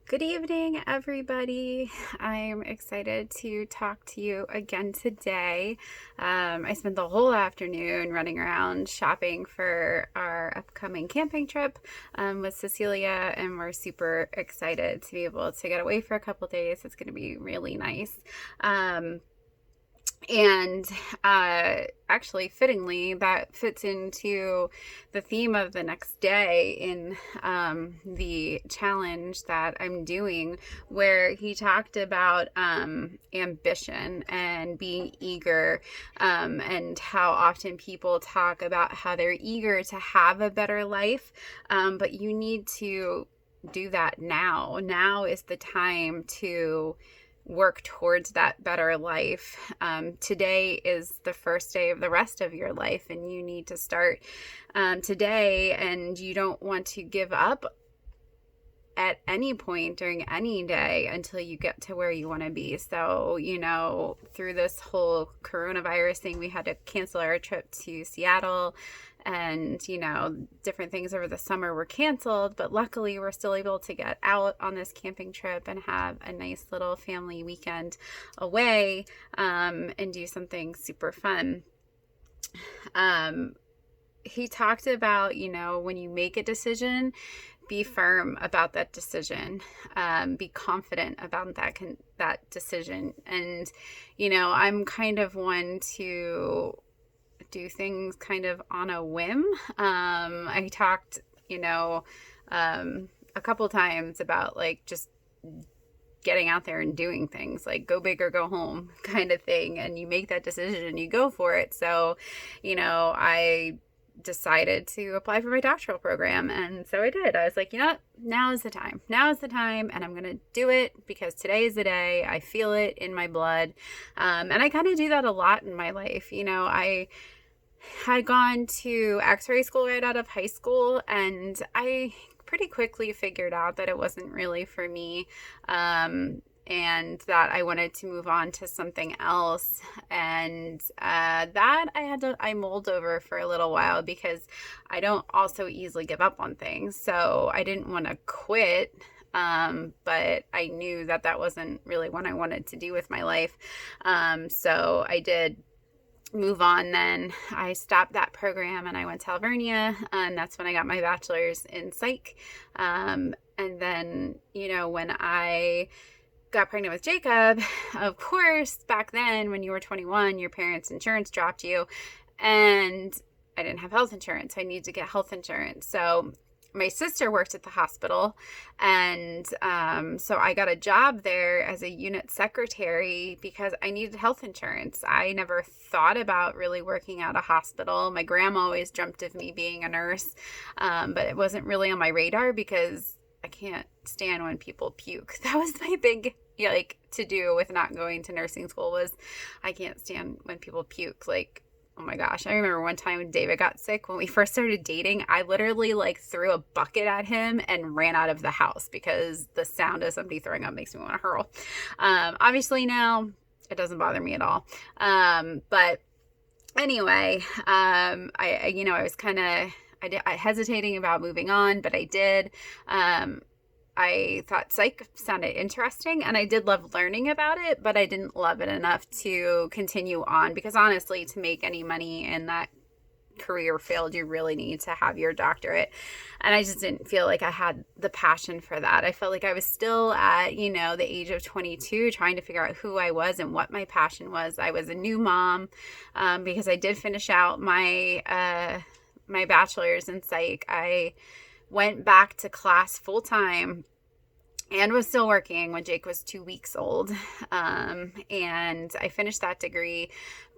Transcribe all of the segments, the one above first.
Good evening, everybody. I'm excited to talk to you again today. I spent the whole afternoon running around shopping for our upcoming camping trip with Cecilia, and we're super excited to be able to get away for a couple days. It's going to be really nice. Um, and Actually, fittingly, that fits into the theme of the next day in the challenge that I'm doing, where he talked about ambition and being eager, and how often people talk about how they're eager to have a better life, but you need to do that now. Now is the time to work towards that better life. Today is the first day of the rest of your life, and you need to start today, and you don't want to give up at any point during any day until you get to where you want to be. So, through this whole coronavirus thing, we had to cancel our trip to Seattle, and different things over the summer were canceled, but luckily we're still able to get out on this camping trip and have a nice little family weekend away, and do something super fun. He talked about, when you make a decision, be firm about that decision, be confident about that decision. And I'm kind of one to do things kind of on a whim. I talked, a couple times about like just getting out there and doing things, like go big or go home kind of thing, and you make that decision and you go for it. So I decided to apply for my doctoral program, and so I did. I was like, now is the time, and I'm gonna do it because today is the day. I feel it in my blood, and I kind of do that a lot in my life. I had gone to X-ray school right out of high school, and I pretty quickly figured out that it wasn't really for me, and that I wanted to move on to something else. And that I mulled over for a little while, because I don't also easily give up on things. So I didn't want to quit, but I knew that wasn't really what I wanted to do with my life. So I did move on. Then I stopped that program and I went to Alvernia, and that's when I got my bachelor's in psych. And then, when I got pregnant with Jacob, of course, back then when you were 21, your parents' insurance dropped you, and I didn't have health insurance. So I needed to get health insurance. So my sister worked at the hospital, and so I got a job there as a unit secretary because I needed health insurance. I never thought about really working at a hospital. My grandma always dreamt of me being a nurse, but it wasn't really on my radar because I can't stand when people puke. That was my big to do with not going to nursing school, was I can't stand when people puke. Like, oh my gosh. I remember one time when David got sick, when we first started dating, I literally threw a bucket at him and ran out of the house because the sound of somebody throwing up makes me want to hurl. Obviously now it doesn't bother me at all. But anyway, I was kind of, I hesitating about moving on, but I did. I thought psych sounded interesting, and I did love learning about it, but I didn't love it enough to continue on, because honestly, to make any money in that career field, you really need to have your doctorate. And I just didn't feel like I had the passion for that. I felt like I was still at, the age of 22, trying to figure out who I was and what my passion was. I was a new mom, because I did finish out my bachelor's in psych. I went back to class full time and was still working when Jake was 2 weeks old. And I finished that degree.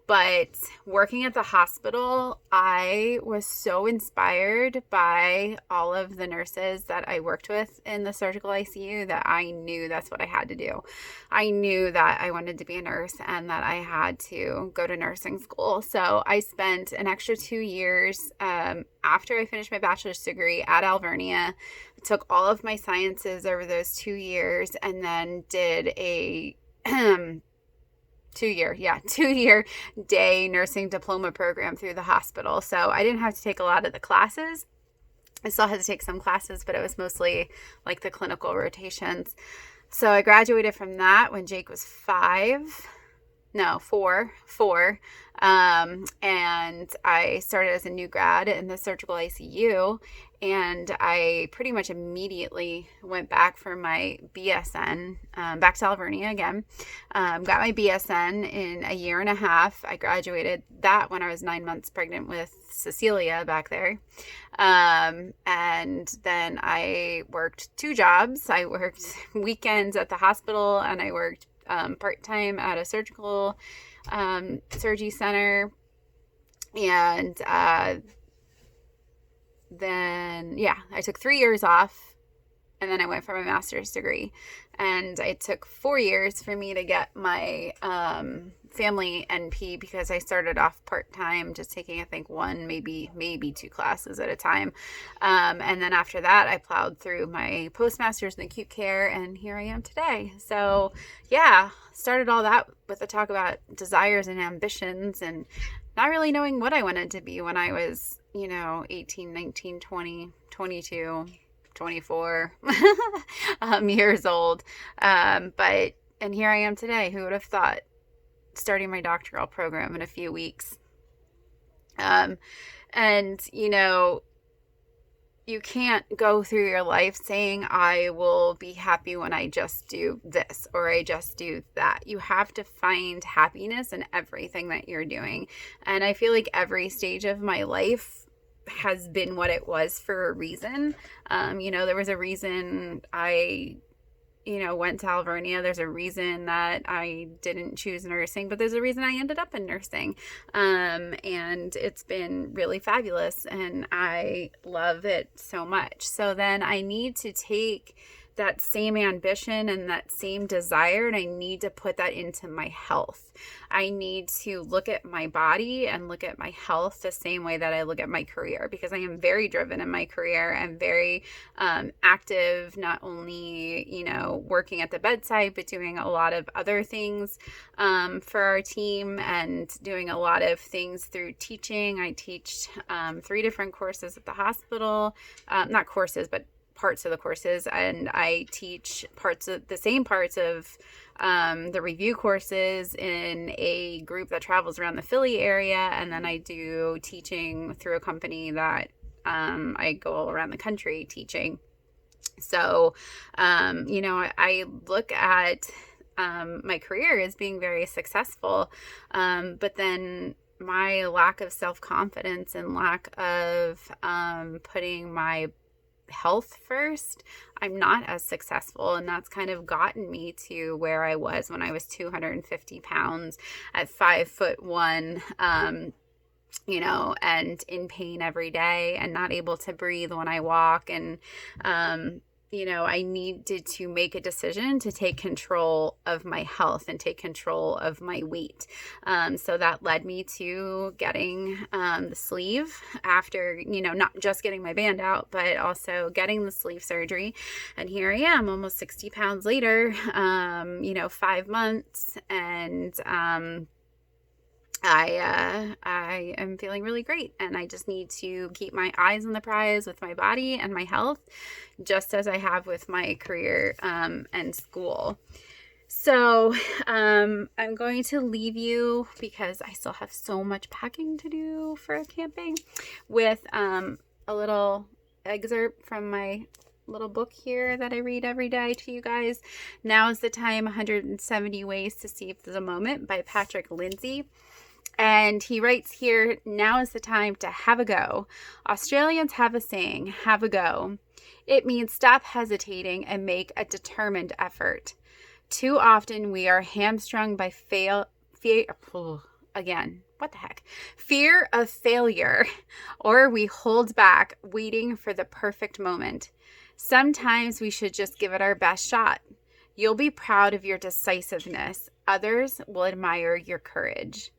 But working at the hospital, I was so inspired by all of the nurses that I worked with in the surgical ICU that I knew that's what I had to do. I knew that I wanted to be a nurse and that I had to go to nursing school. So I spent an extra 2 years after I finished my bachelor's degree at Alvernia. I took all of my sciences over those 2 years, and then did a 2-year day nursing diploma program through the hospital. So I didn't have to take a lot of the classes, I still had to take some classes, but it was mostly like the clinical rotations. So I graduated from that when Jake was 4. And I started as a new grad in the surgical ICU. And I pretty much immediately went back for my BSN, back to Alvernia again. Got my BSN in a year and a half. I graduated that when I was 9 months pregnant with Cecilia back there. And then I worked 2 jobs. I worked weekends at the hospital, and I worked part-time at a surgical surgery center. And then, I took 3 years off, and then I went for my master's degree. And it took 4 years for me to get my family NP, because I started off part-time, just taking, I think, 1, maybe 2 classes at a time. And then after that, I plowed through my postmaster's in acute care, and here I am today. So, started all that with a talk about desires and ambitions, and not really knowing what I wanted to be when I was, 18, 19, 20, 22, 24 years old. And here I am today. Who would have thought? Starting my doctoral program in a few weeks. You can't go through your life saying, I will be happy when I just do this or I just do that. You have to find happiness in everything that you're doing. And I feel like every stage of my life has been what it was for a reason. There was a reason I went to Alvernia. There's a reason that I didn't choose nursing, but there's a reason I ended up in nursing. And it's been really fabulous, and I love it so much. So then I need to take that same ambition and that same desire, and I need to put that into my health. I need to look at my body and look at my health the same way that I look at my career, because I am very driven in my career. I'm very active, not only, working at the bedside, but doing a lot of other things for our team, and doing a lot of things through teaching. I teach 3 different courses at the hospital, not courses, but parts of the courses, and I teach the same parts of the review courses in a group that travels around the Philly area, and then I do teaching through a company that I go around the country teaching. So, I look at my career as being very successful, but then my lack of self-confidence and lack of putting my health first, I'm not as successful, and that's kind of gotten me to where I was when I was 250 pounds at 5'1", and in pain every day and not able to breathe when I walk. And I needed to make a decision to take control of my health and take control of my weight. So that led me to getting the sleeve after, not just getting my band out, but also getting the sleeve surgery. And here I am almost 60 pounds later, 5 months. And I am feeling really great, and I just need to keep my eyes on the prize with my body and my health, just as I have with my career and school. So I'm going to leave you, because I still have so much packing to do for camping, with a little excerpt from my little book here that I read every day to you guys. Now is the Time, 170 Ways to Seize the Moment by Patrick Lindsay. And he writes here, now is the time to have a go. Australians have a saying, have a go. It means stop hesitating and make a determined effort. Too often we are hamstrung by fear of failure, or we hold back waiting for the perfect moment. Sometimes we should just give it our best shot. You'll be proud of your decisiveness. Others will admire your courage.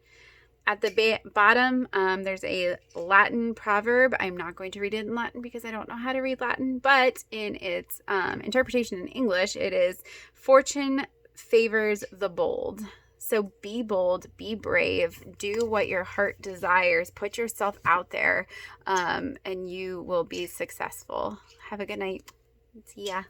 At the bottom, there's a Latin proverb. I'm not going to read it in Latin because I don't know how to read Latin, but in its interpretation in English, it is, fortune favors the bold. So be bold, be brave, do what your heart desires, put yourself out there, and you will be successful. Have a good night. See ya.